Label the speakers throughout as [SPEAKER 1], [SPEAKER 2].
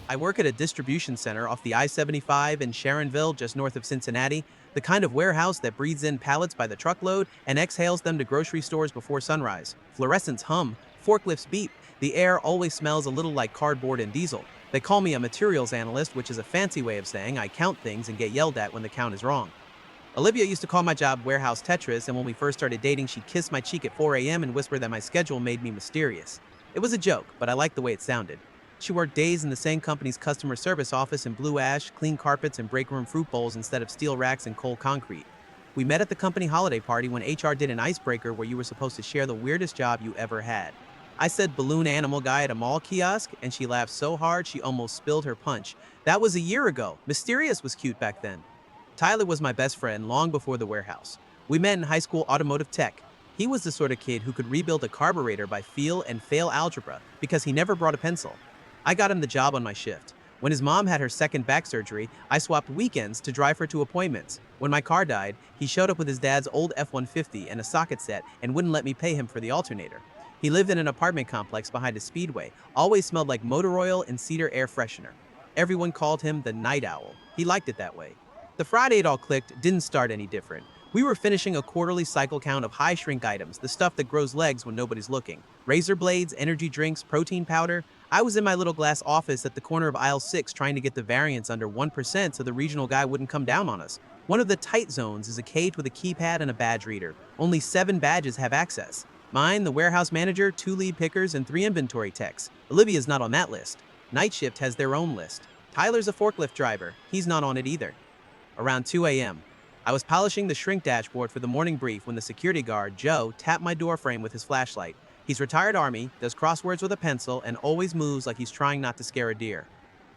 [SPEAKER 1] I work at a distribution center off the I-75 in Sharonville, just north of Cincinnati, the kind of warehouse that breathes in pallets by the truckload and exhales them to grocery stores before sunrise. Fluorescents hum, forklifts beep, the air always smells a little like cardboard and diesel. They call me a materials analyst, which is a fancy way of saying I count things and get yelled at when the count is wrong. Olivia used to call my job warehouse Tetris, and when we first started dating, she'd kiss my cheek at 4 a.m. and whisper that my schedule made me mysterious. It was a joke, but I liked the way it sounded. She worked days in the same company's customer service office in blue ash, clean carpets, and break room fruit bowls instead of steel racks and cold concrete. We met at the company holiday party when HR did an icebreaker where you were supposed to share the weirdest job you ever had. I said balloon animal guy at a mall kiosk, and she laughed so hard she almost spilled her punch. That was a year ago. Mysterious was cute back then. Tyler was my best friend long before the warehouse. We met in high school automotive tech. He was the sort of kid who could rebuild a carburetor by feel and fail algebra because he never brought a pencil. I got him the job on my shift. When his mom had her second back surgery, I swapped weekends to drive her to appointments. When my car died, he showed up with his dad's old F-150 and a socket set and wouldn't let me pay him for the alternator. He lived in an apartment complex behind a speedway, always smelled like motor oil and cedar air freshener. Everyone called him the night owl. He liked it that way. The Friday it all clicked didn't start any different. We were finishing a quarterly cycle count of high shrink items, the stuff that grows legs when nobody's looking. Razor blades, energy drinks, protein powder. I was in my little glass office at the corner of aisle 6 trying to get the variance under 1% so the regional guy wouldn't come down on us. One of the tight zones is a cage with a keypad and a badge reader. Only 7 badges have access. Mine, the warehouse manager, 2 lead pickers, and 3 inventory techs. Olivia's not on that list. Night shift has their own list. Tyler's a forklift driver. He's not on it either. Around 2 a.m., I was polishing the shrink dashboard for the morning brief when the security guard, Joe, tapped my door frame with his flashlight. He's retired Army, does crosswords with a pencil, and always moves like he's trying not to scare a deer.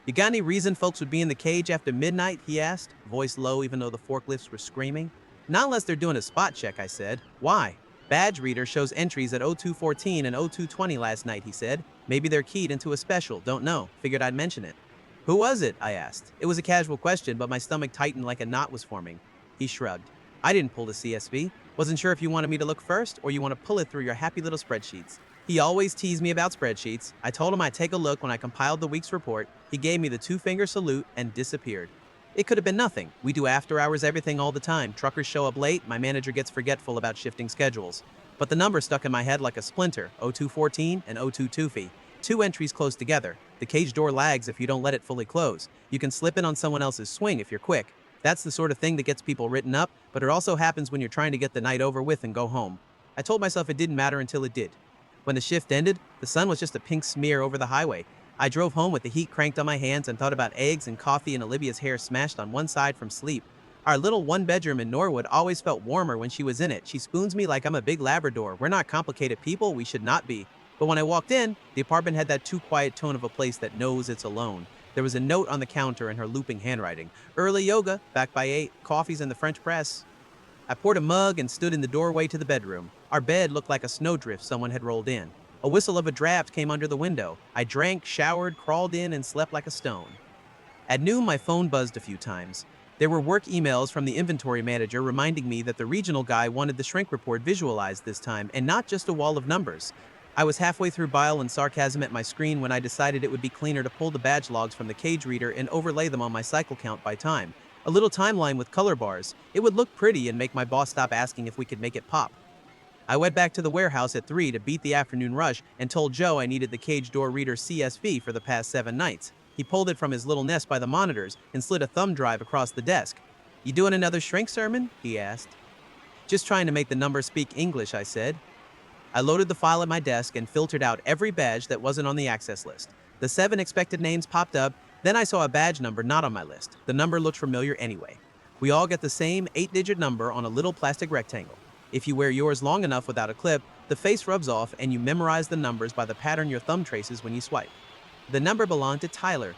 [SPEAKER 1] "You got any reason folks would be in the cage after midnight?" he asked, voice low even though the forklifts were screaming. "Not unless they're doing a spot check," I said. "Why?" "Badge reader shows entries at 0214 and 0220 last night," he said. "Maybe they're keyed into a special, don't know. Figured I'd mention it." "Who was it?" I asked. It was a casual question, but my stomach tightened like a knot was forming. He shrugged. "I didn't pull the CSV. Wasn't sure if you wanted me to look first or you want to pull it through your happy little spreadsheets." He always teased me about spreadsheets. I told him I'd take a look when I compiled the week's report. He gave me the 2-finger salute and disappeared. It could have been nothing. We do after-hours everything all the time. Truckers show up late. My manager gets forgetful about shifting schedules. But the number stuck in my head like a splinter, 0214 and 022 2 entries close together. The cage door lags if you don't let it fully close. You can slip in on someone else's swing if you're quick. That's the sort of thing that gets people written up, but it also happens when you're trying to get the night over with and go home. I told myself it didn't matter until it did. When the shift ended, the sun was just a pink smear over the highway. I drove home with the heat cranked on my hands and thought about eggs and coffee and Olivia's hair smashed on one side from sleep. Our little one-bedroom in Norwood always felt warmer when she was in it. She spoons me like I'm a big Labrador. We're not complicated people, we should not be. But when I walked in, the apartment had that too quiet tone of a place that knows it's alone. There was a note on the counter in her looping handwriting. "Early yoga, back by 8, coffee's in the French press." I poured a mug and stood in the doorway to the bedroom. Our bed looked like a snowdrift someone had rolled in. A whistle of a draft came under the window. I drank, showered, crawled in, and slept like a stone. At noon, my phone buzzed a few times. There were work emails from the inventory manager reminding me that the regional guy wanted the shrink report visualized this time, and not just a wall of numbers. I was halfway through bile and sarcasm at my screen when I decided it would be cleaner to pull the badge logs from the cage reader and overlay them on my cycle count by time. A little timeline with color bars. It would look pretty and make my boss stop asking if we could make it pop. I went back to the warehouse at 3 to beat the afternoon rush and told Joe I needed the cage door reader CSV for the past 7 nights. He pulled it from his little nest by the monitors and slid a thumb drive across the desk. "You doing another shrink sermon?" he asked. "Just trying to make the numbers speak English," I said. I loaded the file at my desk and filtered out every badge that wasn't on the access list. The 7 expected names popped up, then I saw a badge number not on my list. The number looked familiar anyway. We all get the same 8-digit number on a little plastic rectangle. If you wear yours long enough without a clip, the face rubs off and you memorize the numbers by the pattern your thumb traces when you swipe. The number belonged to Tyler.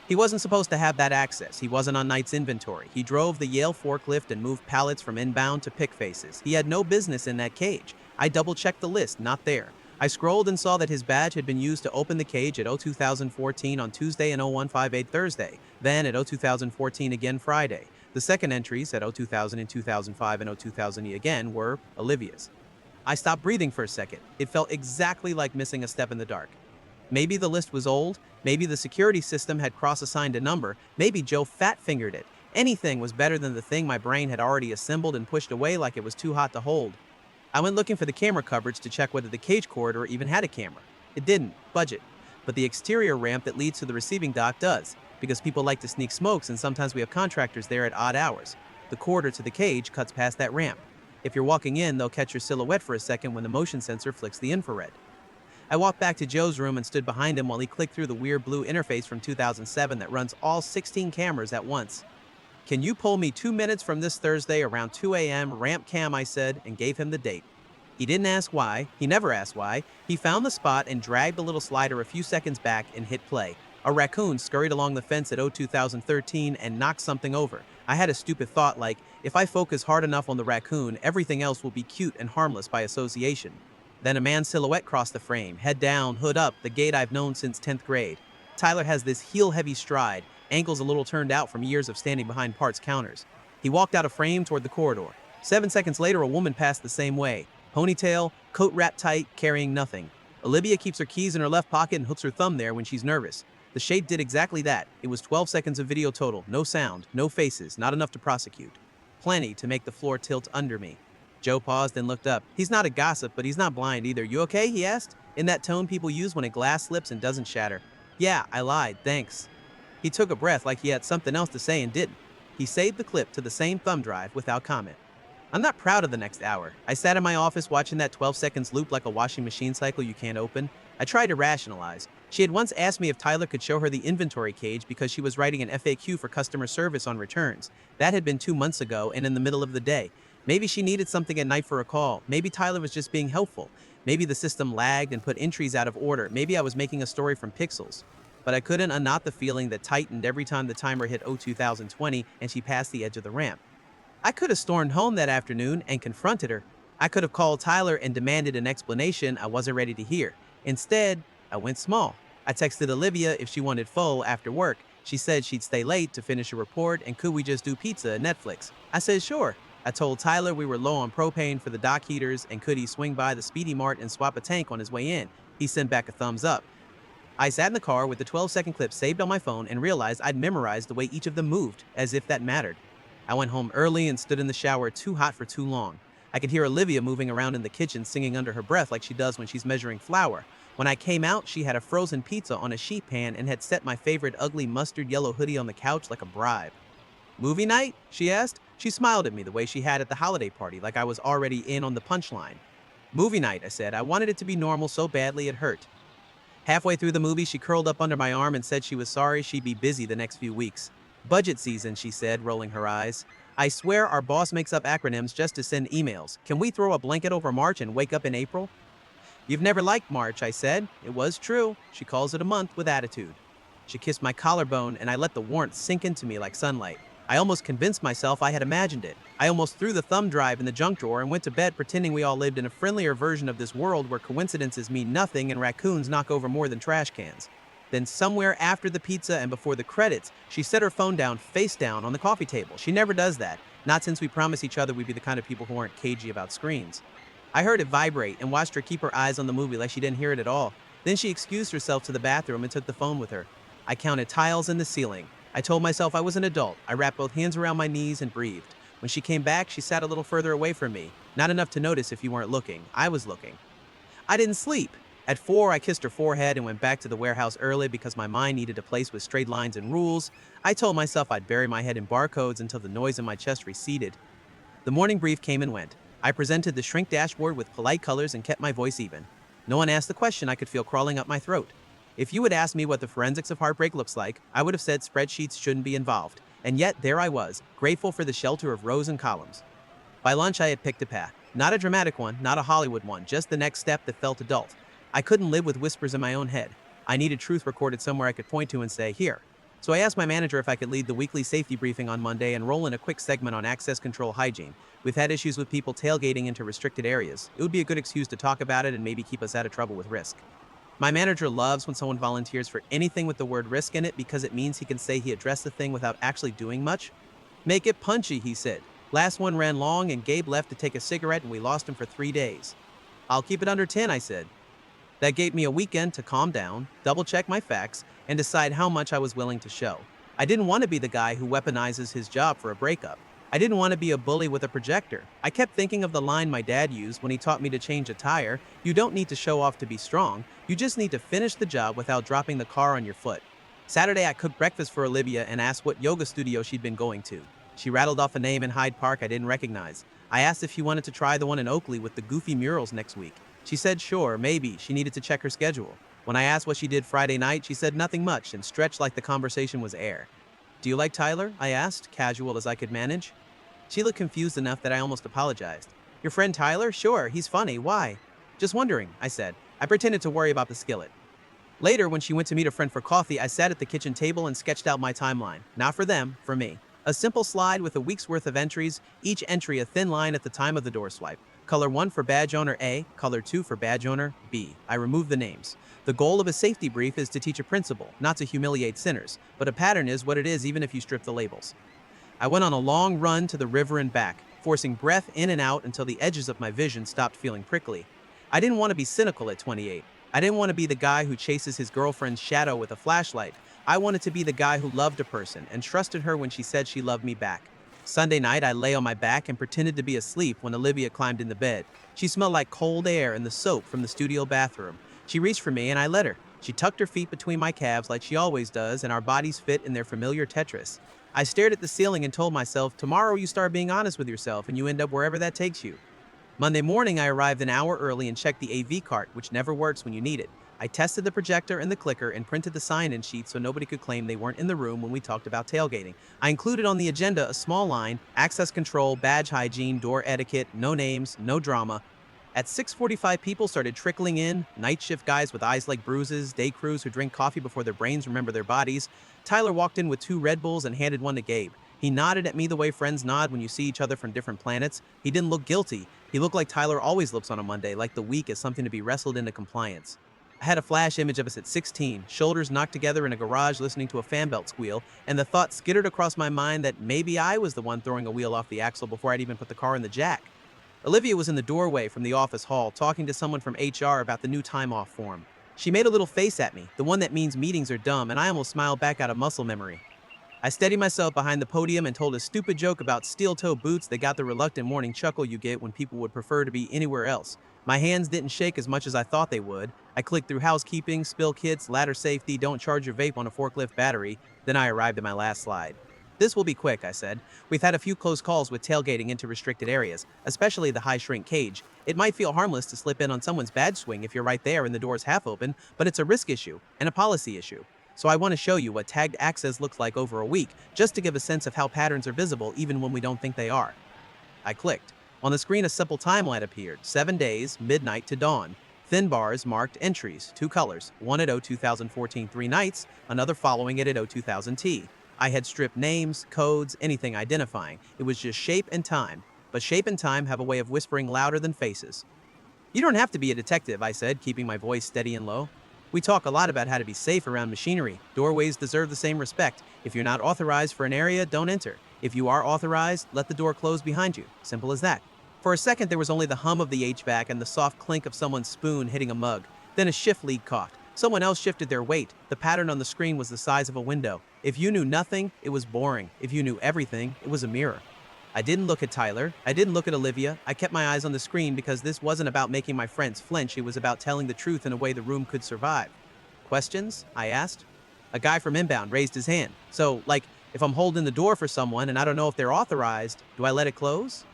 [SPEAKER 1] He wasn't supposed to have that access. He wasn't on night's inventory. He drove the Yale forklift and moved pallets from inbound to pick faces. He had no business in that cage. I double-checked the list, not there. I scrolled and saw that his badge had been used to open the cage at 0214 on Tuesday and 0158 Thursday, then at 0214 again Friday. The second entries at 0200 and 2005 and 0200 again were Olivia's. I stopped breathing for a second. It felt exactly like missing a step in the dark. Maybe the list was old, maybe the security system had cross-assigned a number, maybe Joe fat-fingered it. Anything was better than the thing my brain had already assembled and pushed away like it was too hot to hold. I went looking for the camera coverage to check whether the cage corridor even had a camera. It didn't, budget. But the exterior ramp that leads to the receiving dock does, because people like to sneak smokes and sometimes we have contractors there at odd hours. The corridor to the cage cuts past that ramp. If you're walking in, they'll catch your silhouette for a second when the motion sensor flicks the infrared. I walked back to Joe's room and stood behind him while he clicked through the weird blue interface from 2007 that runs all 16 cameras at once. Can you pull me 2 minutes from this Thursday around 2 a.m. ramp cam, I said, and gave him the date. He didn't ask why, he never asked why. He found the spot and dragged the little slider a few seconds back and hit play. A raccoon scurried along the fence at 2013 and knocked something over. I had a stupid thought like, if I focus hard enough on the raccoon, everything else will be cute and harmless by association. Then a man's silhouette crossed the frame, head down, hood up, the gait I've known since 10th grade. Tyler has this heel-heavy stride, ankles a little turned out from years of standing behind parts counters. He walked out of frame toward the corridor. 7 seconds later, a woman passed the same way. Ponytail, coat wrapped tight, carrying nothing. Olivia keeps her keys in her left pocket and hooks her thumb there when she's nervous. The shade did exactly that. It was 12 seconds of video total, no sound, no faces, not enough to prosecute. Plenty to make the floor tilt under me. Joe paused and looked up. He's not a gossip, but he's not blind either. You okay? He asked, in that tone people use when a glass slips and doesn't shatter. Yeah, I lied, thanks. He took a breath like he had something else to say and didn't. He saved the clip to the same thumb drive without comment. I'm not proud of the next hour. I sat in my office watching that 12 seconds loop like a washing machine cycle you can't open. I tried to rationalize. She had once asked me if Tyler could show her the inventory cage because she was writing an FAQ for customer service on returns. That had been 2 months ago and in the middle of the day. Maybe she needed something at night for a call. Maybe Tyler was just being helpful. Maybe the system lagged and put entries out of order. Maybe I was making a story from pixels. But I couldn't unknot the feeling that tightened every time the timer hit 2020 and she passed the edge of the ramp. I could have stormed home that afternoon and confronted her. I could have called Tyler and demanded an explanation I wasn't ready to hear. Instead, I went small. I texted Olivia if she wanted pho after work. She said she'd stay late to finish a report and could we just do pizza and Netflix. I said sure. I told Tyler we were low on propane for the dock heaters and could he swing by the Speedy Mart and swap a tank on his way in. He sent back a thumbs up. I sat in the car with the 12-second clip saved on my phone and realized I'd memorized the way each of them moved, as if that mattered. I went home early and stood in the shower too hot for too long. I could hear Olivia moving around in the kitchen singing under her breath like she does when she's measuring flour. When I came out, she had a frozen pizza on a sheet pan and had set my favorite ugly mustard yellow hoodie on the couch like a bribe. Movie night? She asked. She smiled at me the way she had at the holiday party, like I was already in on the punchline. Movie night, I said. I wanted it to be normal so badly it hurt. Halfway through the movie, she curled up under my arm and said she was sorry she'd be busy the next few weeks. Budget season, she said, rolling her eyes. I swear our boss makes up acronyms just to send emails. Can we throw a blanket over March and wake up in April? You've never liked March, I said. It was true. She calls it a month with attitude. She kissed my collarbone and I let the warmth sink into me like sunlight. I almost convinced myself I had imagined it. I almost threw the thumb drive in the junk drawer and went to bed pretending we all lived in a friendlier version of this world where coincidences mean nothing and raccoons knock over more than trash cans. Then somewhere after the pizza and before the credits, she set her phone down face down on the coffee table. She never does that, not since we promised each other we'd be the kind of people who aren't cagey about screens. I heard it vibrate and watched her keep her eyes on the movie like she didn't hear it at all. Then she excused herself to the bathroom and took the phone with her. I counted tiles in the ceiling. I told myself I was an adult. I wrapped both hands around my knees and breathed. When she came back, she sat a little further away from me. Not enough to notice if you weren't looking. I was looking. I didn't sleep. At 4, I kissed her forehead and went back to the warehouse early because my mind needed a place with straight lines and rules. I told myself I'd bury my head in barcodes until the noise in my chest receded. The morning brief came and went. I presented the shrink dashboard with polite colors and kept my voice even. No one asked the question I could feel crawling up my throat. If you had asked me what the forensics of heartbreak looks like, I would have said spreadsheets shouldn't be involved. And yet, there I was, grateful for the shelter of rows and columns. By lunch, I had picked a path. Not a dramatic one, not a Hollywood one, just the next step that felt adult. I couldn't live with whispers in my own head. I needed truth recorded somewhere I could point to and say, here. So I asked my manager if I could lead the weekly safety briefing on Monday and roll in a quick segment on access control hygiene. We've had issues with people tailgating into restricted areas. It would be a good excuse to talk about it and maybe keep us out of trouble with risk. My manager loves when someone volunteers for anything with the word risk in it because it means he can say he addressed the thing without actually doing much. Make it punchy, he said. Last one ran long and Gabe left to take a cigarette and we lost him for 3 days. I'll keep it under 10, I said. That gave me a weekend to calm down, double-check my facts, and decide how much I was willing to show. I didn't want to be the guy who weaponizes his job for a breakup. I didn't want to be a bully with a projector. I kept thinking of the line my dad used when he taught me to change a tire: you don't need to show off to be strong, you just need to finish the job without dropping the car on your foot. Saturday, I cooked breakfast for Olivia and asked what yoga studio she'd been going to. She rattled off a name in Hyde Park I didn't recognize. I asked if she wanted to try the one in Oakley with the goofy murals next week. She said sure, maybe, she needed to check her schedule. When I asked what she did Friday night, she said nothing much and stretched like the conversation was air. Do you like Tyler? I asked, casual as I could manage. She looked confused enough that I almost apologized. Your friend Tyler? Sure, he's funny. Why? Just wondering, I said. I pretended to worry about the skillet. Later, when she went to meet a friend for coffee, I sat at the kitchen table and sketched out my timeline. Not for them, for me. A simple slide with a week's worth of entries, each entry a thin line at the time of the door swipe. Color 1 for badge owner A, color 2 for badge owner B. I removed the names. The goal of a safety brief is to teach a principle, not to humiliate sinners, but a pattern is what it is even if you strip the labels. I went on a long run to the river and back, forcing breath in and out until the edges of my vision stopped feeling prickly. I didn't want to be cynical at 28. I didn't want to be the guy who chases his girlfriend's shadow with a flashlight. I wanted to be the guy who loved a person and trusted her when she said she loved me back. Sunday night, I lay on my back and pretended to be asleep when Olivia climbed in the bed. She smelled like cold air and the soap from the studio bathroom. She reached for me and I let her. She tucked her feet between my calves like she always does, and our bodies fit in their familiar Tetris. I stared at the ceiling and told myself, tomorrow you start being honest with yourself and you end up wherever that takes you. Monday morning, I arrived an hour early and checked the AV cart, which never works when you need it. I tested the projector and the clicker and printed the sign-in sheet so nobody could claim they weren't in the room when we talked about tailgating. I included on the agenda a small line: access control, badge hygiene, door etiquette, no names, no drama. At 6:45, people started trickling in, night shift guys with eyes like bruises, day crews who drink coffee before their brains remember their bodies. Tyler walked in with 2 Red Bulls and handed one to Gabe. He nodded at me the way friends nod when you see each other from different planets. He didn't look guilty. He looked like Tyler always looks on a Monday, like the week is something to be wrestled into compliance. I had a flash image of us at 16, shoulders knocked together in a garage listening to a fan belt squeal, and the thought skittered across my mind that maybe I was the one throwing a wheel off the axle before I'd even put the car in the jack. Olivia was in the doorway from the office hall, talking to someone from HR about the new time-off form. She made a little face at me, the one that means meetings are dumb, and I almost smiled back out of muscle memory. I steadied myself behind the podium and told a stupid joke about steel-toe boots that got the reluctant morning chuckle you get when people would prefer to be anywhere else. My hands didn't shake as much as I thought they would. I clicked through housekeeping, spill kits, ladder safety, don't charge your vape on a forklift battery. Then I arrived at my last slide. This will be quick, I said. We've had a few close calls with tailgating into restricted areas, especially the high shrink cage. It might feel harmless to slip in on someone's badge swing if you're right there and the door's half open, but it's a risk issue and a policy issue. So I want to show you what tagged access looks like over a week, just to give a sense of how patterns are visible even when we don't think they are. I clicked. On the screen, a simple timeline appeared: 7 days, midnight to dawn. Thin bars marked entries, 2 colors, one at 2014 3 nights, another following it at 2000 T. I had stripped names, codes, anything identifying. It was just shape and time. But shape and time have a way of whispering louder than faces. You don't have to be a detective, I said, keeping my voice steady and low. We talk a lot about how to be safe around machinery. Doorways deserve the same respect. If you're not authorized for an area, don't enter. If you are authorized, let the door close behind you. Simple as that. For a second, there was only the hum of the HVAC and the soft clink of someone's spoon hitting a mug. Then a shift lead coughed. Someone else shifted their weight. The pattern on the screen was the size of a window. If you knew nothing, it was boring. If you knew everything, it was a mirror. I didn't look at Tyler. I didn't look at Olivia. I kept my eyes on the screen because this wasn't about making my friends flinch. It was about telling the truth in a way the room could survive. Questions? I asked. A guy from inbound raised his hand. So, if I'm holding the door for someone and I don't know if they're authorized, do I let it close?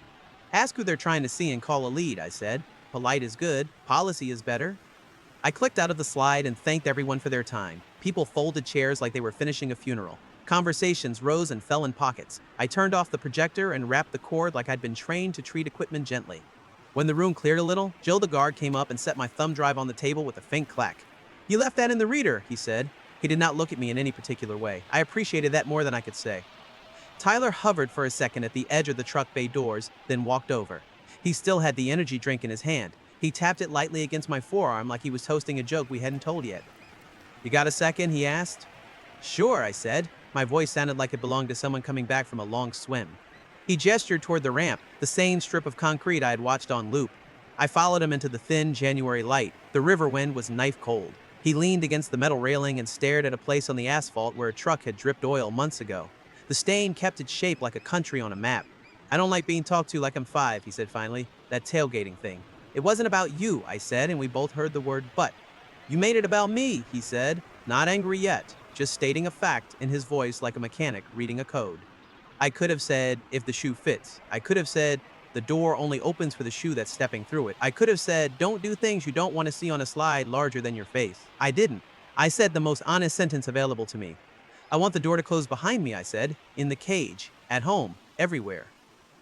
[SPEAKER 1] Ask who they're trying to see and call a lead, I said. Polite is good. Policy is better. I clicked out of the slide and thanked everyone for their time. People folded chairs like they were finishing a funeral. Conversations rose and fell in pockets. I turned off the projector and wrapped the cord like I'd been trained to treat equipment gently. When the room cleared a little, Jill the guard came up and set my thumb drive on the table with a faint clack. You left that in the reader, he said. He did not look at me in any particular way. I appreciated that more than I could say. Tyler hovered for a second at the edge of the truck bay doors, then walked over. He still had the energy drink in his hand. He tapped it lightly against my forearm like he was toasting a joke we hadn't told yet. You got a second? He asked. Sure, I said. My voice sounded like it belonged to someone coming back from a long swim. He gestured toward the ramp, the same strip of concrete I had watched on loop. I followed him into the thin January light. The river wind was knife cold. He leaned against the metal railing and stared at a place on the asphalt where a truck had dripped oil months ago. The stain kept its shape like a country on a map. I don't like being talked to like I'm 5, he said finally. That tailgating thing. It wasn't about you, I said, and we both heard the word but. You made it about me, he said, not angry yet, just stating a fact in his voice like a mechanic reading a code. I could have said, if the shoe fits. I could have said, the door only opens for the shoe that's stepping through it. I could have said, don't do things you don't want to see on a slide larger than your face. I didn't. I said the most honest sentence available to me. I want the door to close behind me, I said, in the cage, at home, everywhere.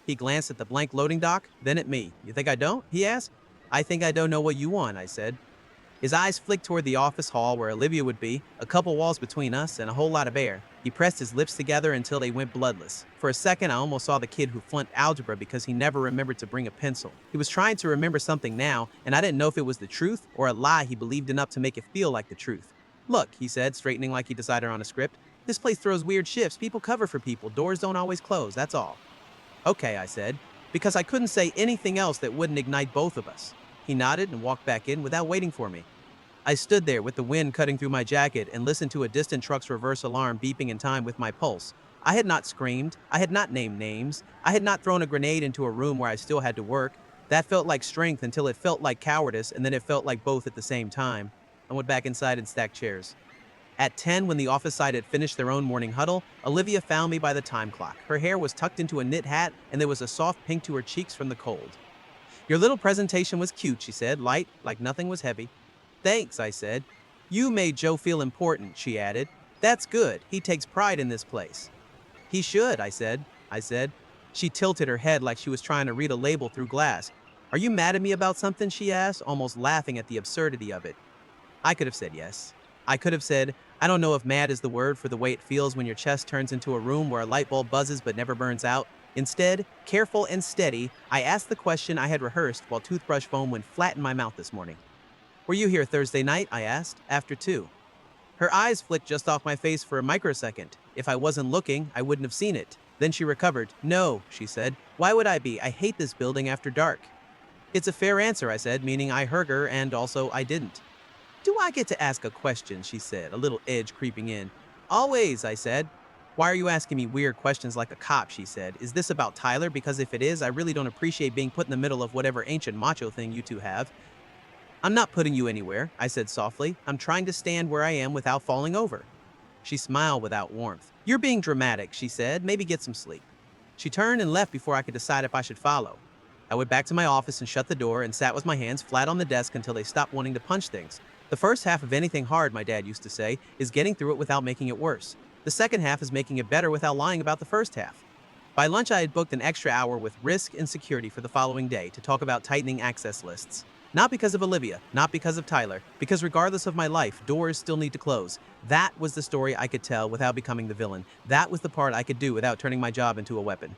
[SPEAKER 1] He glanced at the blank loading dock, then at me. You think I don't? He asked. I think I don't know what you want, I said. His eyes flicked toward the office hall where Olivia would be, a couple walls between us and a whole lot of air. He pressed his lips together until they went bloodless. For a second, I almost saw the kid who flunked algebra because he never remembered to bring a pencil. He was trying to remember something now, and I didn't know if it was the truth or a lie he believed enough to make it feel like the truth. Look, he said, straightening like he decided on a script. This place throws weird shifts. People cover for people. Doors don't always close, that's all. Okay, I said, because I couldn't say anything else that wouldn't ignite both of us. He nodded and walked back in without waiting for me. I stood there with the wind cutting through my jacket and listened to a distant truck's reverse alarm beeping in time with my pulse. I had not screamed. I had not named names. I had not thrown a grenade into a room where I still had to work. That felt like strength until it felt like cowardice, and then it felt like both at the same time. I went back inside and stacked chairs. At 10, when the office side had finished their own morning huddle, Olivia found me by the time clock. Her hair was tucked into a knit hat, and there was a soft pink to her cheeks from the cold. Your little presentation was cute, she said, light, like nothing was heavy. Thanks, I said. You made Joe feel important, she added. That's good. He takes pride in this place. He should, I said. She tilted her head like she was trying to read a label through glass. Are you mad at me about something, she asked, almost laughing at the absurdity of it. I could have said yes. I could have said, I don't know if mad is the word for the way it feels when your chest turns into a room where a light bulb buzzes but never burns out. Instead, careful and steady, I asked the question I had rehearsed while toothbrush foam went flat in my mouth this morning. Were you here Thursday night? I asked, after 2. Her eyes flicked just off my face for a microsecond. If I wasn't looking, I wouldn't have seen it. Then she recovered. No, she said. Why would I be? I hate this building after dark. It's a fair answer, I said, meaning I heard her and also I didn't. Do I get to ask a question? She said, a little edge creeping in. Always, I said. Why are you asking me weird questions like a cop? She said. Is this about Tyler? Because if it is, I really don't appreciate being put in the middle of whatever ancient macho thing you two have. I'm not putting you anywhere, I said softly. I'm trying to stand where I am without falling over. She smiled without warmth. You're being dramatic, she said. Maybe get some sleep. She turned and left before I could decide if I should follow. I went back to my office and shut the door and sat with my hands flat on the desk until they stopped wanting to punch things. The first half of anything hard, my dad used to say, is getting through it without making it worse. The second half is making it better without lying about the first half. By lunch, I had booked an extra hour with risk and security for the following day to talk about tightening access lists. Not because of Olivia, not because of Tyler, because regardless of my life, doors still need to close. That was the story I could tell without becoming the villain. That was the part I could do without turning my job into a weapon.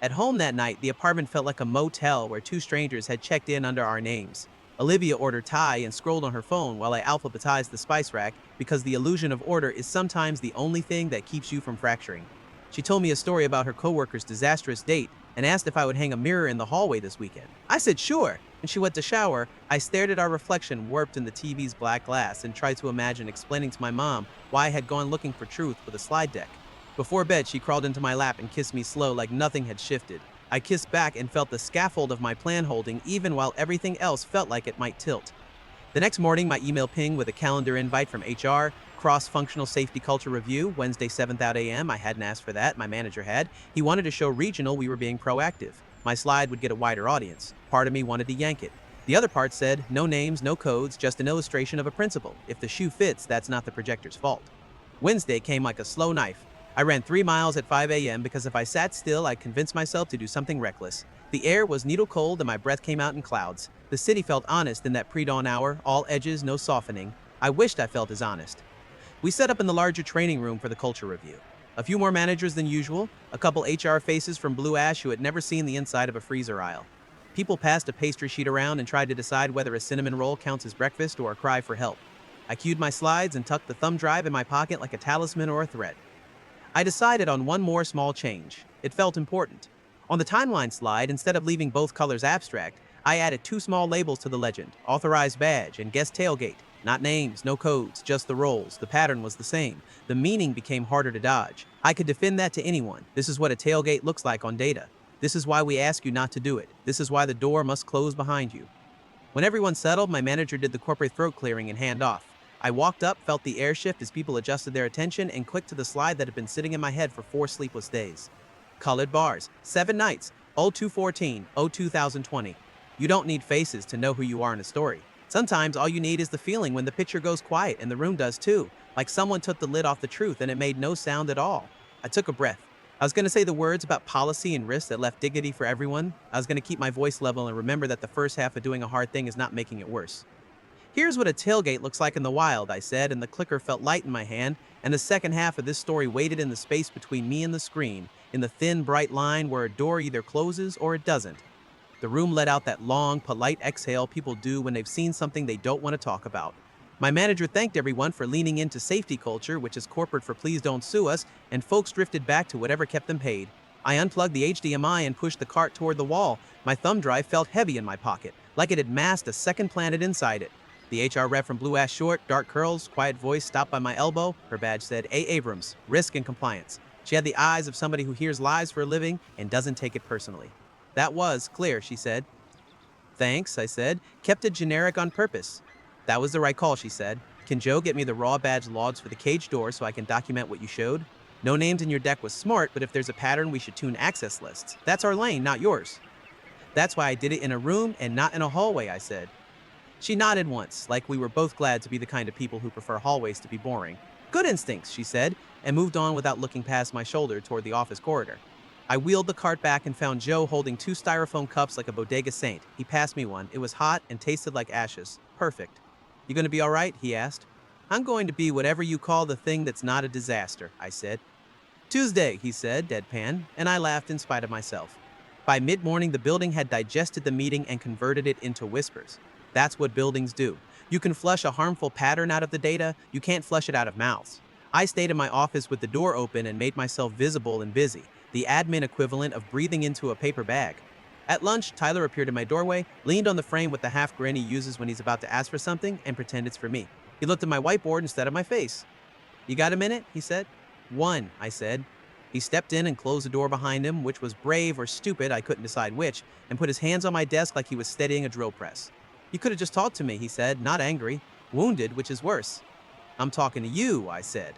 [SPEAKER 1] At home that night, the apartment felt like a motel where 2 strangers had checked in under our names. Olivia ordered Thai and scrolled on her phone while I alphabetized the spice rack because the illusion of order is sometimes the only thing that keeps you from fracturing. She told me a story about her coworker's disastrous date and asked if I would hang a mirror in the hallway this weekend. I said sure. When she went to shower, I stared at our reflection warped in the TV's black glass and tried to imagine explaining to my mom why I had gone looking for truth with a slide deck. Before bed, she crawled into my lap and kissed me slow like nothing had shifted. I kissed back and felt the scaffold of my plan holding even while everything else felt like it might tilt. The next morning, my email pinged with a calendar invite from HR, Cross-Functional Safety Culture Review, Wednesday 7th out AM. I hadn't asked for that, my manager had. He wanted to show regional we were being proactive. My slide would get a wider audience. Part of me wanted to yank it. The other part said, no names, no codes, just an illustration of a principle. If the shoe fits, that's not the projector's fault. Wednesday came like a slow knife. I ran 3 miles at 5 a.m. because if I sat still, I'd convince myself to do something reckless. The air was needle cold and my breath came out in clouds. The city felt honest in that pre-dawn hour, all edges, no softening. I wished I felt as honest. We set up in the larger training room for the culture review. A few more managers than usual, a couple HR faces from Blue Ash who had never seen the inside of a freezer aisle. People passed a pastry sheet around and tried to decide whether a cinnamon roll counts as breakfast or a cry for help. I cued my slides and tucked the thumb drive in my pocket like a talisman or a threat. I decided on one more small change. It felt important. On the timeline slide, instead of leaving both colors abstract, I added 2 small labels to the legend, authorized badge and guest tailgate. Not names, no codes, just the roles. The pattern was the same. The meaning became harder to dodge. I could defend that to anyone. This is what a tailgate looks like on data. This is why we ask you not to do it. This is why the door must close behind you. When everyone settled, my manager did the corporate throat clearing and handoff. I walked up, felt the air shift as people adjusted their attention, and clicked to the slide that had been sitting in my head for 4 sleepless days. Colored bars, 7 nights, 0214, 2020. You don't need faces to know who you are in a story. Sometimes all you need is the feeling when the picture goes quiet, and the room does too, like someone took the lid off the truth and it made no sound at all. I took a breath. I was going to say the words about policy and risk that left dignity for everyone. I was going to keep my voice level and remember that the first half of doing a hard thing is not making it worse. Here's what a tailgate looks like in the wild, I said, and the clicker felt light in my hand, and the second half of this story waited in the space between me and the screen, in the thin, bright line where a door either closes or it doesn't. The room let out that long, polite exhale people do when they've seen something they don't want to talk about. My manager thanked everyone for leaning into safety culture, which is corporate for please don't sue us, and folks drifted back to whatever kept them paid. I unplugged the HDMI and pushed the cart toward the wall. My thumb drive felt heavy in my pocket, like it had masked a second planet inside it. The HR rep from Blue Ash Short, dark curls, quiet voice stopped by my elbow. Her badge said, A. Abrams, Risk and Compliance. She had the eyes of somebody who hears lies for a living and doesn't take it personally. That was clear, she said. Thanks, I said. Kept it generic on purpose. That was the right call, she said. Can Joe get me the raw badge logs for the cage door so I can document what you showed? No names in your deck was smart, but if there's a pattern, we should tune access lists. That's our lane, not yours. That's why I did it in a room and not in a hallway, I said. She nodded once, like we were both glad to be the kind of people who prefer hallways to be boring. Good instincts, she said, and moved on without looking past my shoulder toward the office corridor. I wheeled the cart back and found Joe holding 2 styrofoam cups like a bodega saint. He passed me one. It was hot and tasted like ashes. Perfect. You gonna be all right? He asked. I'm going to be whatever you call the thing that's not a disaster, I said. Tuesday, he said, deadpan, and I laughed in spite of myself. By mid-morning, the building had digested the meeting and converted it into whispers. That's what buildings do. You can flush a harmful pattern out of the data, you can't flush it out of mouths. I stayed in my office with the door open and made myself visible and busy, the admin equivalent of breathing into a paper bag. At lunch, Tyler appeared in my doorway, leaned on the frame with the half grin he uses when he's about to ask for something, and pretend it's for me. He looked at my whiteboard instead of my face. You got a minute? He said. 1, I said. He stepped in and closed the door behind him, which was brave or stupid, I couldn't decide which, and put his hands on my desk like he was steadying a drill press. You could have just talked to me, he said, not angry. Wounded, which is worse. I'm talking to you, I said.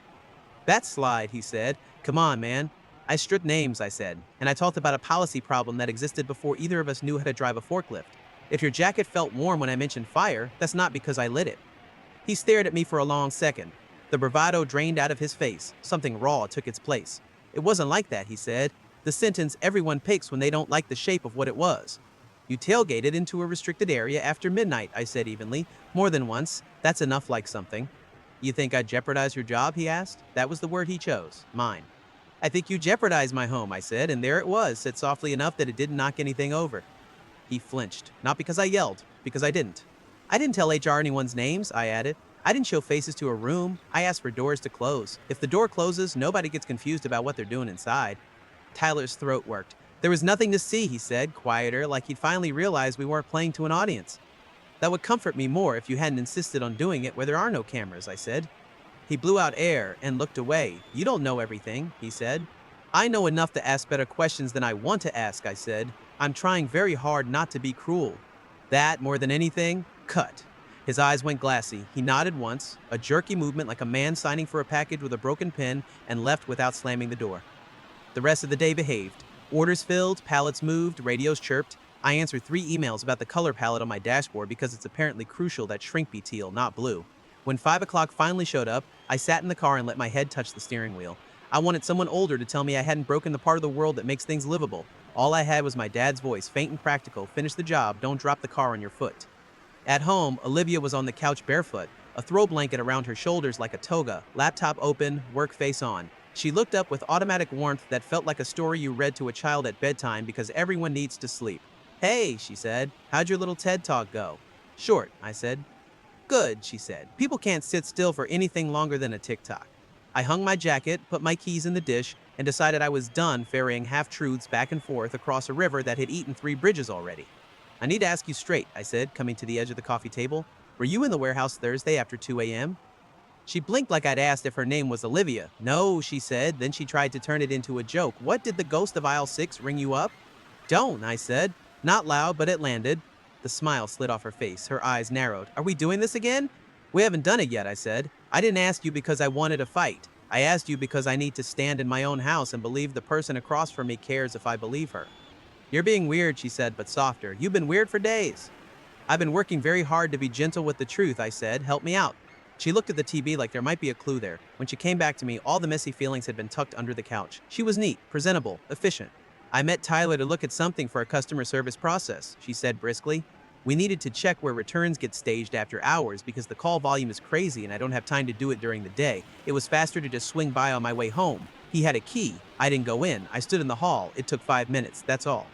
[SPEAKER 1] That slide, he said. Come on, man. I stripped names, I said, and I talked about a policy problem that existed before either of us knew how to drive a forklift. If your jacket felt warm when I mentioned fire, that's not because I lit it. He stared at me for a long second. The bravado drained out of his face. Something raw took its place. It wasn't like that, he said. The sentence everyone picks when they don't like the shape of what it was. You tailgated into a restricted area after midnight, I said evenly. More than once. That's enough like something. You think I'd jeopardize your job, he asked. That was the word he chose. Mine. I think you jeopardized my home, I said, and there it was, said softly enough that it didn't knock anything over. He flinched. Not because I yelled, because I didn't. I didn't tell HR anyone's names, I added. I didn't show faces to a room. I asked for doors to close. If the door closes, nobody gets confused about what they're doing inside. Tyler's throat worked. There was nothing to see, he said, quieter, like he'd finally realized we weren't playing to an audience. That would comfort me more if you hadn't insisted on doing it where there are no cameras, I said. He blew out air and looked away. You don't know everything, he said. I know enough to ask better questions than I want to ask, I said. I'm trying very hard not to be cruel. That, more than anything, cut. His eyes went glassy. He nodded once, a jerky movement like a man signing for a package with a broken pen, and left without slamming the door. The rest of the day behaved. Orders filled, pallets moved, radios chirped. I answered 3 emails about the color palette on my dashboard because it's apparently crucial that shrink be teal, not blue. When 5 o'clock finally showed up, I sat in the car and let my head touch the steering wheel. I wanted someone older to tell me I hadn't broken the part of the world that makes things livable. All I had was my dad's voice, faint and practical. Finish the job, don't drop the car on your foot. At home, Olivia was on the couch barefoot, a throw blanket around her shoulders like a toga, laptop open, work face on. She looked up with automatic warmth that felt like a story you read to a child at bedtime because everyone needs to sleep. Hey, she said, how'd your little TED Talk go? Short, I said. Good, she said. People can't sit still for anything longer than a TikTok. I hung my jacket, put my keys in the dish, and decided I was done ferrying half-truths back and forth across a river that had eaten 3 bridges already. I need to ask you straight, I said, coming to the edge of the coffee table. Were you in the warehouse Thursday after 2 a.m.? She blinked like I'd asked if her name was Olivia. No, she said. Then she tried to turn it into a joke. What, did the ghost of aisle 6 ring you up? Don't, I said. Not loud, but it landed. The smile slid off her face. Her eyes narrowed. Are we doing this again? We haven't done it yet, I said. I didn't ask you because I wanted a fight. I asked you because I need to stand in my own house and believe the person across from me cares if I believe her. You're being weird, she said, but softer. You've been weird for days. I've been working very hard to be gentle with the truth, I said. Help me out. She looked at the TV like there might be a clue there. When she came back to me, all the messy feelings had been tucked under the couch. She was neat, presentable, efficient. I met Tyler to look at something for a customer service process, she said briskly. We needed to check where returns get staged after hours because the call volume is crazy and I don't have time to do it during the day. It was faster to just swing by on my way home. He had a key. I didn't go in. I stood in the hall. It took 5 minutes. That's all.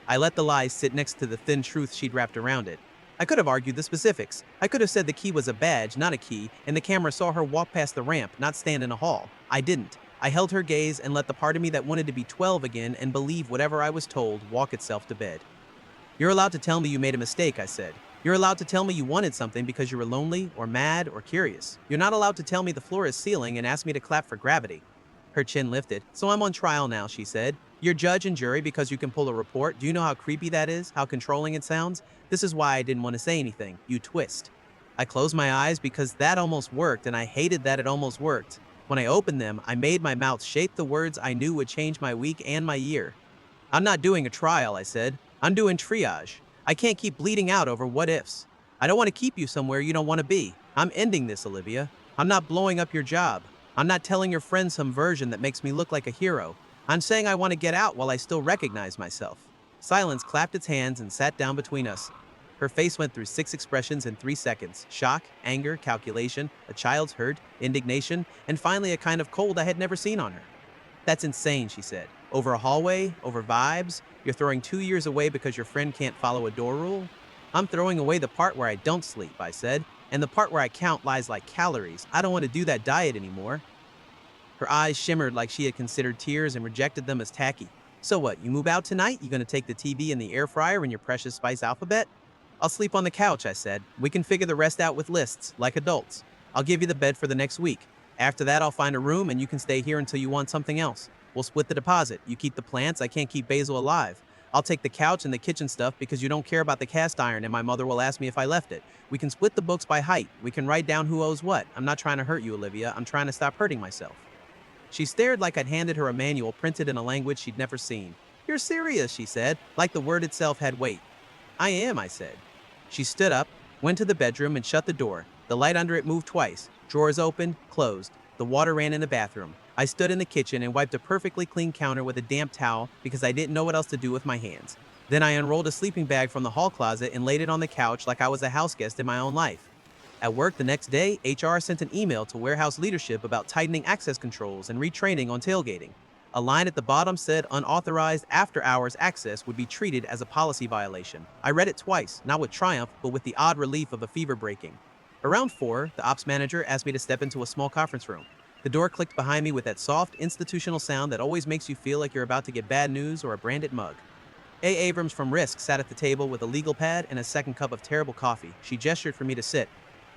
[SPEAKER 1] I let the lies sit next to the thin truth she'd wrapped around it. I could have argued the specifics. I could have said the key was a badge, not a key, and the camera saw her walk past the ramp, not stand in a hall. I didn't. I held her gaze and let the part of me that wanted to be 12 again and believe whatever I was told walk itself to bed. You're allowed to tell me you made a mistake, I said. You're allowed to tell me you wanted something because you were lonely or mad or curious. You're not allowed to tell me the floor is ceiling and ask me to clap for gravity. Her chin lifted. So I'm on trial now, she said. You're judge and jury because you can pull a report. Do you know how creepy that is? How controlling it sounds? This is why I didn't want to say anything. You twist. I closed my eyes because that almost worked, and I hated that it almost worked. When I opened them, I made my mouth shape the words I knew would change my week and my year. I'm not doing a trial, I said. I'm doing triage. I can't keep bleeding out over what ifs. I don't want to keep you somewhere you don't want to be. I'm ending this, Olivia. I'm not blowing up your job. I'm not telling your friends some version that makes me look like a hero. I'm saying I want to get out while I still recognize myself. Silence clapped its hands and sat down between us. Her face went through 6 expressions in 3 seconds. Shock, anger, calculation, a child's hurt, indignation, and finally a kind of cold I had never seen on her. That's insane, she said. Over a hallway, over vibes, you're throwing 2 years away because your friend can't follow a door rule? I'm throwing away the part where I don't sleep, I said, and the part where I count lies like calories. I don't want to do that diet anymore. Her eyes shimmered like she had considered tears and rejected them as tacky. So what, you move out tonight? You gonna take the TV and the air fryer and your precious spice alphabet? I'll sleep on the couch, I said. We can figure the rest out with lists, like adults. I'll give you the bed for the next week. After that, I'll find a room and you can stay here until you want something else. We'll split the deposit. You keep the plants, I can't keep Basil alive. I'll take the couch and the kitchen stuff because you don't care about the cast iron and my mother will ask me if I left it. We can split the books by height. We can write down who owes what. I'm not trying to hurt you, Olivia. I'm trying to stop hurting myself. She stared like I'd handed her a manual printed in a language she'd never seen. You're serious, she said, like the word itself had weight. I am, I said. She stood up, went to the bedroom, and shut the door. The light under it moved twice. Drawers opened, closed. The water ran in the bathroom. I stood in the kitchen and wiped a perfectly clean counter with a damp towel because I didn't know what else to do with my hands. Then I unrolled a sleeping bag from the hall closet and laid it on the couch like I was a house guest in my own life. At work the next day, HR sent an email to warehouse leadership about tightening access controls and retraining on tailgating. A line at the bottom said unauthorized after-hours access would be treated as a policy violation. I read it twice, not with triumph, but with the odd relief of a fever breaking. Around 4, the ops manager asked me to step into a small conference room. The door clicked behind me with that soft, institutional sound that always makes you feel like you're about to get bad news or a branded mug. A. Abrams from Risk sat at the table with a legal pad and a second cup of terrible coffee. She gestured for me to sit.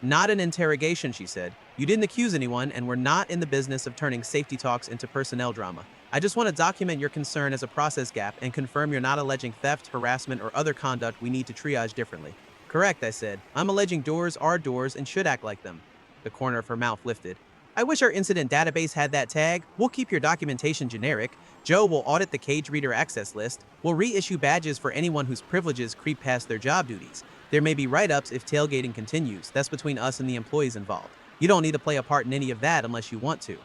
[SPEAKER 1] Not an interrogation, she said. You didn't accuse anyone, and we're not in the business of turning safety talks into personnel drama. I just want to document your concern as a process gap and confirm you're not alleging theft, harassment, or other conduct we need to triage differently. Correct, I said. I'm alleging doors are doors and should act like them. The corner of her mouth lifted. I wish our incident database had that tag. We'll keep your documentation generic. Joe will audit the cage reader access list. We'll reissue badges for anyone whose privileges creep past their job duties. There may be write-ups if tailgating continues. That's between us and the employees involved. You don't need to play a part in any of that unless you want to.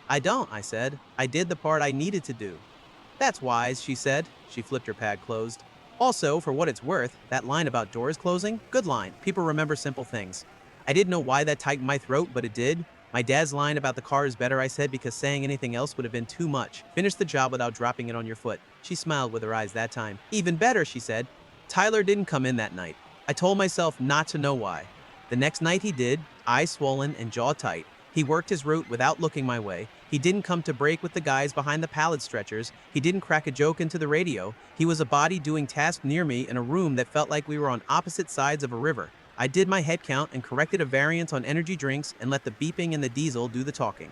[SPEAKER 1] I don't, I said. I did the part I needed to do. That's wise, she said. She flipped her pad closed. Also, for what it's worth, that line about doors closing, good line. People remember simple things. I didn't know why that tightened my throat, but it did. My dad's line about the car is better, I said, because saying anything else would have been too much. Finish the job without dropping it on your foot. She smiled with her eyes that time. Even better, she said. Tyler didn't come in that night. I told myself not to know why. The next night he did, eyes swollen and jaw tight. He worked his route without looking my way. He didn't come to break with the guys behind the pallet stretchers. He didn't crack a joke into the radio. He was a body doing tasks near me in a room that felt like we were on opposite sides of a river. I did my head count and corrected a variant on energy drinks and let the beeping and the diesel do the talking.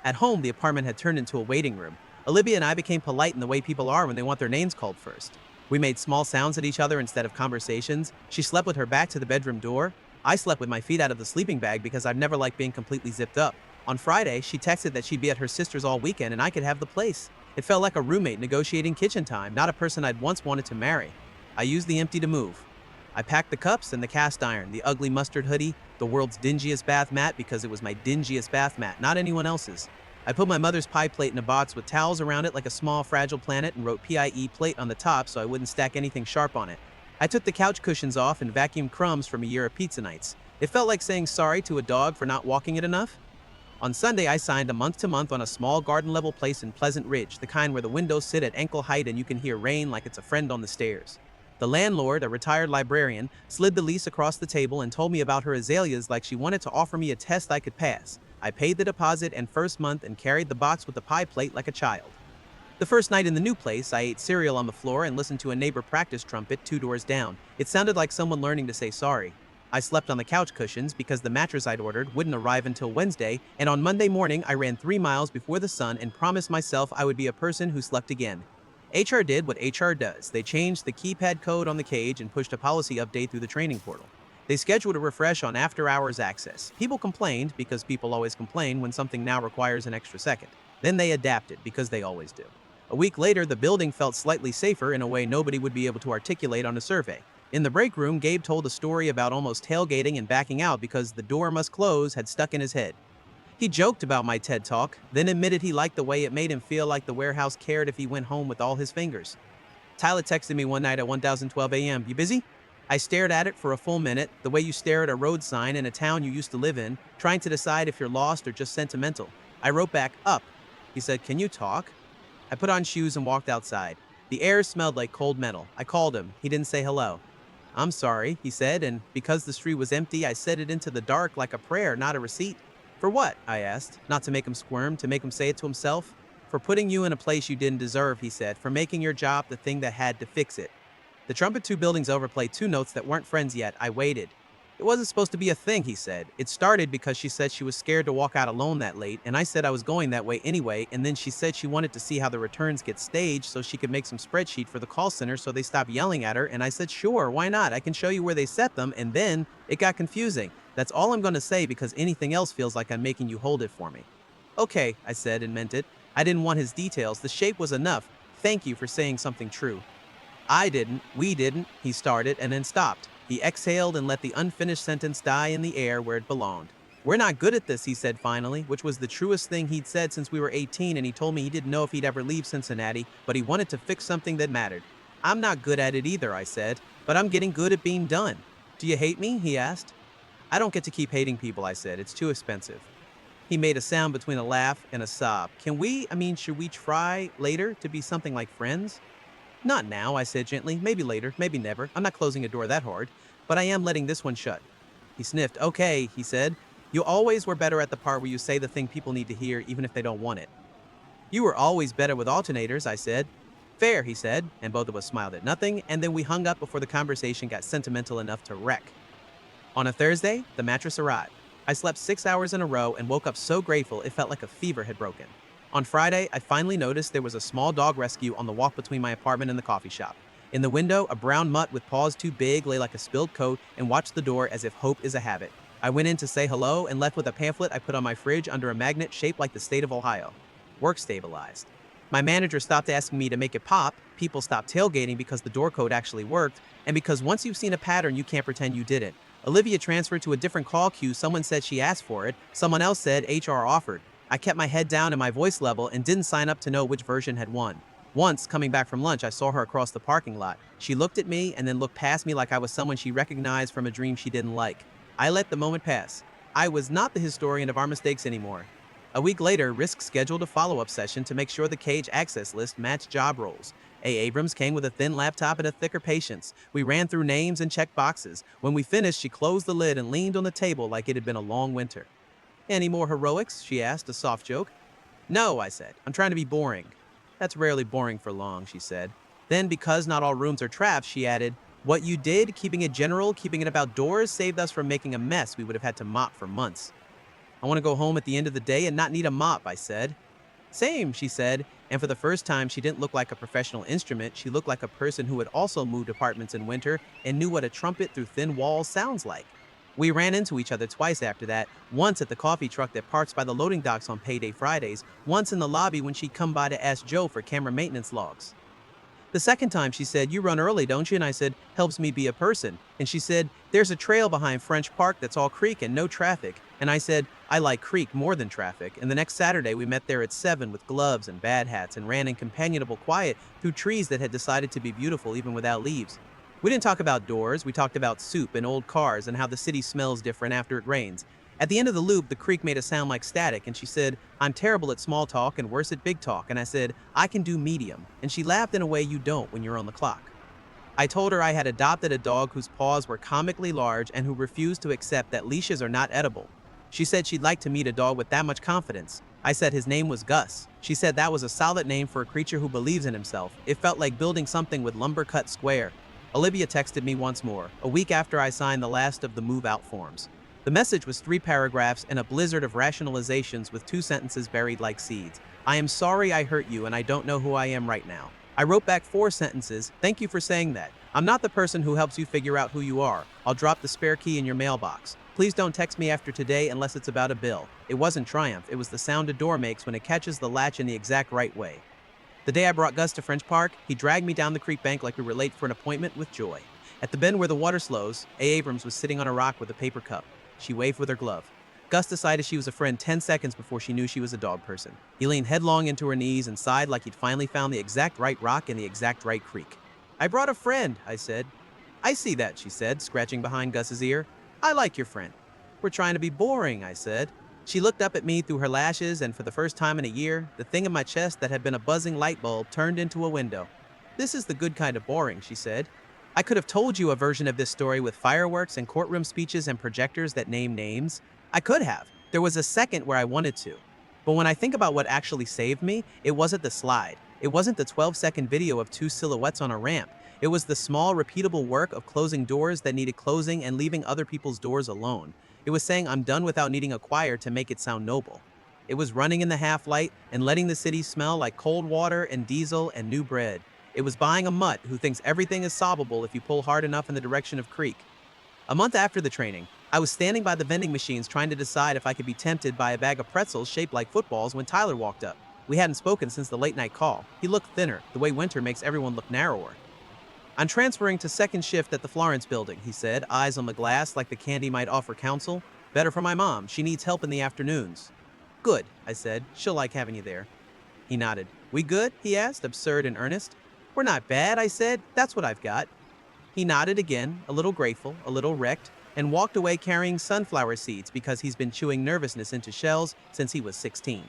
[SPEAKER 1] At home, the apartment had turned into a waiting room. Olivia and I became polite in the way people are when they want their names called first. We made small sounds at each other instead of conversations. She slept with her back to the bedroom door. I slept with my feet out of the sleeping bag because I've never liked being completely zipped up. On Friday, she texted that she'd be at her sister's all weekend and I could have the place. It felt like a roommate negotiating kitchen time, not a person I'd once wanted to marry. I used the empty to move. I packed the cups and the cast iron, the ugly mustard hoodie, the world's dingiest bath mat because it was my dingiest bath mat, not anyone else's. I put my mother's pie plate in a box with towels around it like a small fragile planet and wrote PIE plate on the top so I wouldn't stack anything sharp on it. I took the couch cushions off and vacuumed crumbs from a year of pizza nights. It felt like saying sorry to a dog for not walking it enough. On Sunday, I signed a month-to-month on a small garden-level place in Pleasant Ridge, the kind where the windows sit at ankle height and you can hear rain like it's a friend on the stairs. The landlord, a retired librarian, slid the lease across the table and told me about her azaleas like she wanted to offer me a test I could pass. I paid the deposit and first month and carried the box with the pie plate like a child. The first night in the new place, I ate cereal on the floor and listened to a neighbor practice trumpet 2 doors down. It sounded like someone learning to say sorry. I slept on the couch cushions because the mattress I'd ordered wouldn't arrive until Wednesday, and on Monday morning I ran 3 miles before the sun and promised myself I would be a person who slept again. HR did what HR does. They changed the keypad code on the cage and pushed a policy update through the training portal. They scheduled a refresh on after-hours access. People complained, because people always complain when something now requires an extra second. Then they adapted, because they always do. A week later, the building felt slightly safer in a way nobody would be able to articulate on a survey. In the break room, Gabe told a story about almost tailgating and backing out because the door must close had stuck in his head. He joked about my TED Talk, then admitted he liked the way it made him feel like the warehouse cared if he went home with all his fingers. Tyler texted me one night at 1012 a.m. "You busy?" I stared at it for a full minute, the way you stare at a road sign in a town you used to live in, trying to decide if you're lost or just sentimental. I wrote back, "Up." He said, "Can you talk?" I put on shoes and walked outside. The air smelled like cold metal. I called him. He didn't say hello. "I'm sorry," he said, and because the street was empty, I said it into the dark like a prayer, not a receipt. "For what?" I asked. Not to make him squirm, to make him say it to himself. "For putting you in a place you didn't deserve," he said, "for making your job the thing that had to fix it." The trumpet 2 buildings overplayed 2 notes that weren't friends yet. I waited. "It wasn't supposed to be a thing," he said. "It started because she said she was scared to walk out alone that late, and I said I was going that way anyway, and then she said she wanted to see how the returns get staged so she could make some spreadsheet for the call center so they stopped yelling at her, and I said, sure, why not? I can show you where they set them, and then it got confusing. That's all I'm going to say because anything else feels like I'm making you hold it for me." "Okay," I said and meant it. I didn't want his details. The shape was enough. "Thank you for saying something true." We didn't," he started and then stopped. He exhaled and let the unfinished sentence die in the air where it belonged. "We're not good at this," he said finally, which was the truest thing he'd said since we were 18, and he told me he didn't know if he'd ever leave Cincinnati, but he wanted to fix something that mattered. "I'm not good at it either," I said, "but I'm getting good at being done." "Do you hate me?" he asked. "I don't get to keep hating people," I said. "It's too expensive." He made a sound between a laugh and a sob. Should we try later to be something like friends?" "Not now," I said gently. "Maybe later, maybe never. I'm not closing a door that hard, but I am letting this one shut." He sniffed. "Okay," he said. "You always were better at the part where you say the thing people need to hear even if they don't want it." "You were always better with alternators," I said. "Fair," he said, and both of us smiled at nothing, and then we hung up before the conversation got sentimental enough to wreck. On a Thursday, the mattress arrived. I slept 6 hours in a row and woke up so grateful it felt like a fever had broken. On Friday, I finally noticed there was a small dog rescue on the walk between my apartment and the coffee shop. In the window, a brown mutt with paws too big lay like a spilled coat and watched the door as if hope is a habit. I went in to say hello and left with a pamphlet I put on my fridge under a magnet shaped like the state of Ohio. Work stabilized. My manager stopped asking me to make it pop, people stopped tailgating because the door code actually worked, and because once you've seen a pattern, you can't pretend you didn't. Olivia transferred to a different call queue. Someone said she asked for it. Someone else said HR offered. I kept my head down and my voice level and didn't sign up to know which version had won. Once, coming back from lunch, I saw her across the parking lot. She looked at me and then looked past me like I was someone she recognized from a dream she didn't like. I let the moment pass. I was not the historian of our mistakes anymore. A week later, Risk scheduled a follow-up session to make sure the cage access list matched job roles. A. Abrams came with a thin laptop and a thicker patience. We ran through names and checked boxes. When we finished, she closed the lid and leaned on the table like it had been a long winter. Any more heroics? She asked, a soft joke. No, I said. I'm trying to be boring. That's rarely boring for long, she said. Then, because not all rooms are traps, she added, what you did, keeping it general, keeping it about doors, saved us from making a mess we would have had to mop for months. I want to go home at the end of the day and not need a mop, I said. Same, she said, and for the first time, she didn't look like a professional instrument. She looked like a person who had also moved apartments in winter and knew what a trumpet through thin walls sounds like. We ran into each other twice after that, once at the coffee truck that parks by the loading docks on payday Fridays, once in the lobby when she'd come by to ask Joe for camera maintenance logs. The second time she said, you run early, don't you? And I said, helps me be a person. And she said, there's a trail behind French Park that's all creek and no traffic. And I said, I like creek more than traffic. And the next Saturday we met there at 7 with gloves and bad hats and ran in companionable quiet through trees that had decided to be beautiful even without leaves. We didn't talk about doors, we talked about soup and old cars and how the city smells different after it rains. At the end of the loop, the creek made a sound like static, and she said, I'm terrible at small talk and worse at big talk. And I said, I can do medium. And she laughed in a way you don't when you're on the clock. I told her I had adopted a dog whose paws were comically large and who refused to accept that leashes are not edible. She said she'd like to meet a dog with that much confidence. I said his name was Gus. She said that was a solid name for a creature who believes in himself. It felt like building something with lumber cut square. Olivia texted me once more, a week after I signed the last of the move-out forms. The message was 3 paragraphs and a blizzard of rationalizations with 2 sentences buried like seeds. I am sorry I hurt you and I don't know who I am right now. I wrote back 4 sentences. Thank you for saying that. I'm not the person who helps you figure out who you are. I'll drop the spare key in your mailbox. Please don't text me after today unless it's about a bill. It wasn't triumph. It was the sound a door makes when it catches the latch in the exact right way. The day I brought Gus to French Park, he dragged me down the creek bank like we were late for an appointment with Joy. At the bend where the water slows, A. Abrams was sitting on a rock with a paper cup. She waved with her glove. Gus decided she was a friend 10 seconds before she knew she was a dog person. He leaned headlong into her knees and sighed like he'd finally found the exact right rock in the exact right creek. I brought a friend, I said. I see that, she said, scratching behind Gus's ear. I like your friend. We're trying to be boring, I said. She looked up at me through her lashes, and for the first time in a year, the thing in my chest that had been a buzzing light bulb turned into a window. This is the good kind of boring, she said. I could have told you a version of this story with fireworks and courtroom speeches and projectors that name names. I could have. There was a second where I wanted to. But when I think about what actually saved me, it wasn't the slide. It wasn't the 12-second video of 2 silhouettes on a ramp. It was the small, repeatable work of closing doors that needed closing and leaving other people's doors alone. It was saying I'm done without needing a choir to make it sound noble. It was running in the half-light and letting the city smell like cold water and diesel and new bread. It was buying a mutt who thinks everything is solvable if you pull hard enough in the direction of creek. A month after the training, I was standing by the vending machines trying to decide if I could be tempted by a bag of pretzels shaped like footballs when Tyler walked up. We hadn't spoken since the late-night call. He looked thinner, the way winter makes everyone look narrower. I'm transferring to second shift at the Florence building, he said, eyes on the glass like the candy might offer counsel. Better for my mom. She needs help in the afternoons. Good, I said. She'll like having you there. He nodded. We good? He asked, absurd and earnest. We're not bad, I said. That's what I've got. He nodded again, a little grateful, a little wrecked, and walked away carrying sunflower seeds because he's been chewing nervousness into shells since he was 16.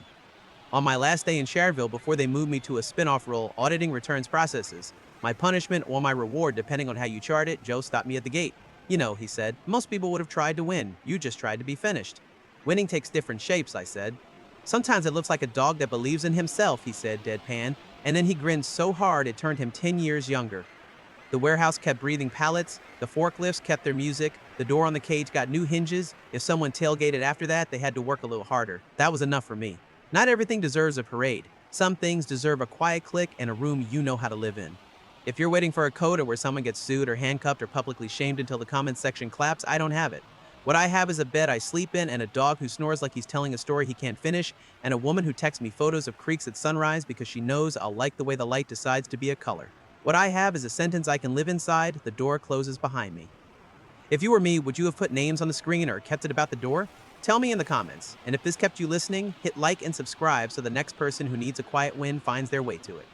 [SPEAKER 1] On my last day in Cherville before they moved me to a spin-off role auditing returns processes, my punishment or my reward depending on how you chart it, Joe stopped me at the gate. You know, he said, most people would have tried to win. You just tried to be finished. Winning takes different shapes, I said. Sometimes it looks like a dog that believes in himself, he said, deadpan, and then he grinned so hard it turned him 10 years younger. The warehouse kept breathing pallets, the forklifts kept their music, the door on the cage got new hinges. If someone tailgated after that, they had to work a little harder. That was enough for me. Not everything deserves a parade. Some things deserve a quiet click and a room you know how to live in. If you're waiting for a coda where someone gets sued or handcuffed or publicly shamed until the comments section claps, I don't have it. What I have is a bed I sleep in and a dog who snores like he's telling a story he can't finish, and a woman who texts me photos of creeks at sunrise because she knows I'll like the way the light decides to be a color. What I have is a sentence I can live inside, the door closes behind me. If you were me, would you have put names on the screen or kept it about the door? Tell me in the comments, and if this kept you listening, hit like and subscribe so the next person who needs a quiet win finds their way to it.